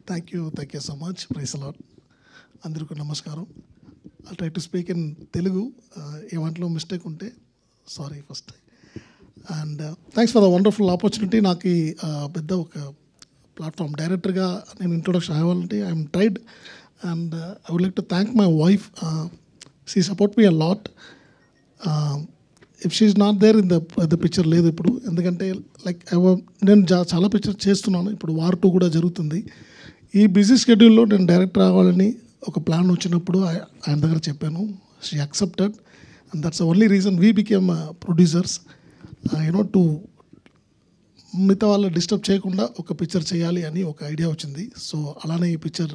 Thank you so much. Praise Lord. అందరికీ నమస్కారం. I try to speak in Telugu. ఏమంట్లో mistake ఉంటే sorry first. And thanks for the wonderful opportunity. నాకు ఈ పెద్ద ఒక ప్లాట్ఫామ్ డైరెక్టర్గా నేను ఇంట్రొడక్షన్ అవ్వాలంటే I'm tried. And I would like to thank my wife. She support me a lot. If she not there in the picture లేదు ఇప్పుడు. ఎందుకంటే లైక్ నేను చాలా పిక్చర్ చేస్తున్నాను. ఇప్పుడు వార్ 2 కూడా జరుగుతుంది. ఈ బిజీ షెడ్యూల్లో నేను డైరెక్టర్ అవ్వాలని ఒక ప్లాన్ వచ్చినప్పుడు ఆయన దగ్గర చెప్పాను. She accepted. And that's only reason we became producers. To మిగతా వాళ్ళు డిస్టర్బ్ చేయకుండా ఒక పిక్చర్ చేయాలి అని ఒక ఐడియా వచ్చింది. సో అలానే ఈ పిక్చర్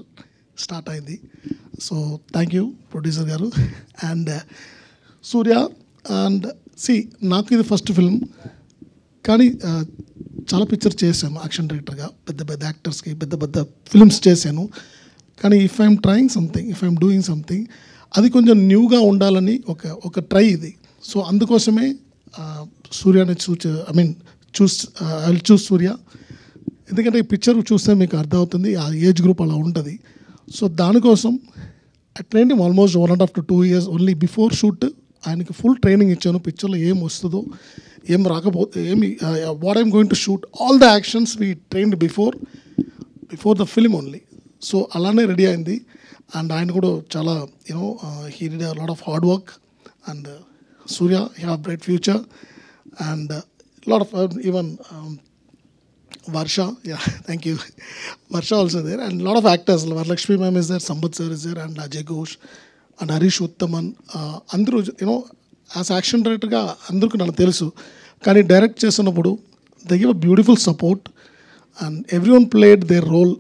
స్టార్ట్ అయింది. సో థ్యాంక్ యూ ప్రొడ్యూసర్ గారు. అండ్ సూర్య అండ్ నాకు ఇది ఫస్ట్ ఫిల్మ్, కానీ చాలా పిక్చర్ చేశాను యాక్షన్ డైరెక్టర్గా. పెద్ద పెద్ద యాక్టర్స్కి పెద్ద పెద్ద ఫిల్మ్స్ చేశాను. కానీ if I'm trying something, if I'm doing something, అది కొంచెం న్యూగా ఉండాలని ఒక ట్రై ఇది. సో అందుకోసమే సూర్యని ఐ విల్ చూస్ సూర్య. ఎందుకంటే ఈ పిక్చర్ చూస్తే మీకు అర్థమవుతుంది ఆ ఏజ్ గ్రూప్ అలా ఉంటుంది. సో దానికోసం I train him almost 1.5 to 2 years. Only before shoot ఆయనకి ఫుల్ ట్రైనింగ్ ఇచ్చాను. పిక్చర్లో ఏం వస్తుందో ఏం రాకపోతే what I'm going to shoot, all the actions we trained before the film only. So అలానే రెడీ అయింది. అండ్ ఆయన కూడా చాలా he did a lot of hard work. And Surya he have bright future. And lot of even Varsha, yeah, thank you. Varsha also there, and a lot of actors. Varalakshmi ma'am is there, Sambat sir is there, and Ajay Ghosh, and Harish Uttaman. Andru, as action director ga andarku nanu telusu, kani direct chestunnappudu they give a beautiful support, and everyone played their role,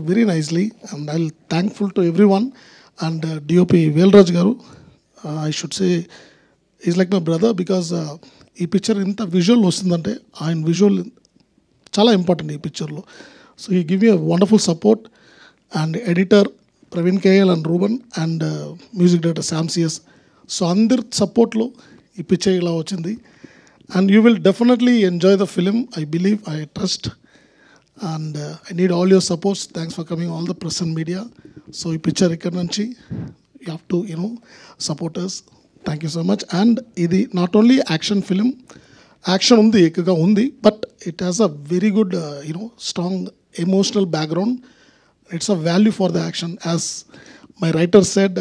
very nicely, and I'll thankful to everyone. And DOP Velraj garu, I should say, he's like my brother, because ee picture inta visual ostundante ఆయన visual చాలా important ఈ పిక్చర్లో. So ఈ give you wonderful support. And editor Praveen KL and Ruban, and music director Sam CS. So అందరి సపోర్ట్లో ఈ picture ఇలా వచ్చింది. And you will definitely enjoy the film. I believe, I trust, and I need all your supports. Thanks for coming all the press and media. So ఈ picture ఇక్కడ నుంచి you have to supporters. Thank you so much. And ఇది not only action film, action ఉంది, ఎక్కువగా ఉంది, but it has a very good strong emotional background. It's a value for the action. As my writer said,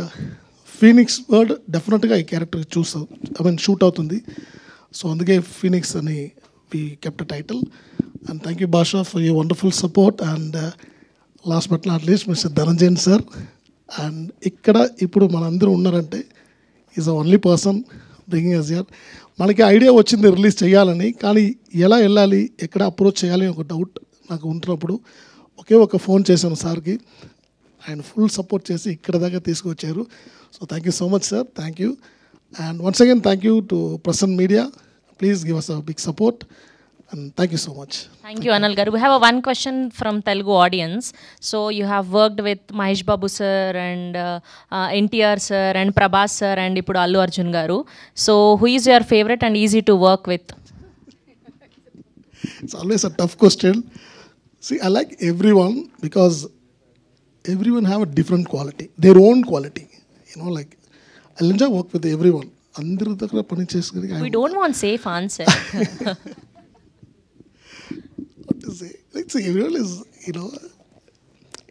Phoenix word డెఫినెట్గా ఈ character shoot అవుతుంది. So అందుకే Phoenix అని we kept title. And thank you Bhasha for your wonderful support. And last but not least mister Dhananjayan sir. And ఇక్కడ ఇప్పుడు మనందరూ ఉన్నారంటే is a only person bringing us here. మనకి ఐడియా వచ్చింది రిలీజ్ చేయాలని, కానీ ఎలా వెళ్ళాలి, ఎక్కడ అప్రోచ్ చేయాలి ఒక డౌట్ నాకు ఉంటున్నప్పుడు ఒక ఫోన్ చేశాను సార్కి. ఆయన ఫుల్ సపోర్ట్ చేసి ఇక్కడ దాకా తీసుకొచ్చారు. So thank you so much sir. Thank you. And once again thank you to press and media. Please give us a big support. And thank you so much. Thank you, Anil garu. We have one question from Telugu audience. So you have worked with Mahesh Babu sir and NTR sir and Prabhas sir and ippudu Allu Arjun garu. So who is your favorite and easy to work with? It's always a tough question. See, I like everyone because everyone have a different quality, their own quality. Like I'll enjoy work with everyone. Andaru daggara pani chesukoni. We don't want safe answer. Like everyone is,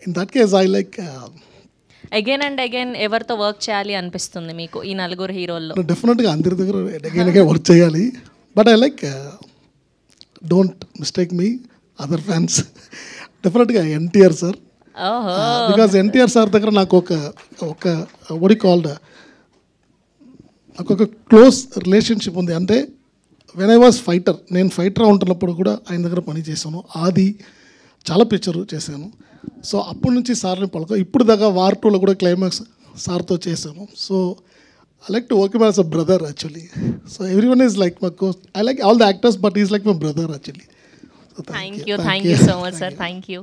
in that case I like again and again ఎవరితో work చేయాలి అనిపిస్తుంది మీకు ఈ నలుగురు హీరోల్లో? డెఫినెట్గా అందరి దగ్గర అగైన్ వర్క్ చేయాలి. But I like, don't mistake me other fans, డెఫినెట్గా NTR sir. Because NTR sir దగ్గర నాకు ఒక వడి కాల్డ్ నాకు ఒక క్లోజ్ రిలేషన్షిప్ ఉంది. అంటే వెన్ ఐ వాజ్ ఫైటర్, నేను ఫైటర్ ఉంటున్నప్పుడు కూడా ఆయన దగ్గర పని చేశాను. ఆది చాలా పిక్చర్ చేశాను. సో అప్పటి నుంచి సార్ని ఇప్పుడు దాకా వార్ 2లో కూడా క్లైమాక్స్ సార్తో చేశాను. So I like to work as a brother actually. So everyone is like my coach. I like all the actors, but is like my brother actually. Thank you so much sir. Thank you.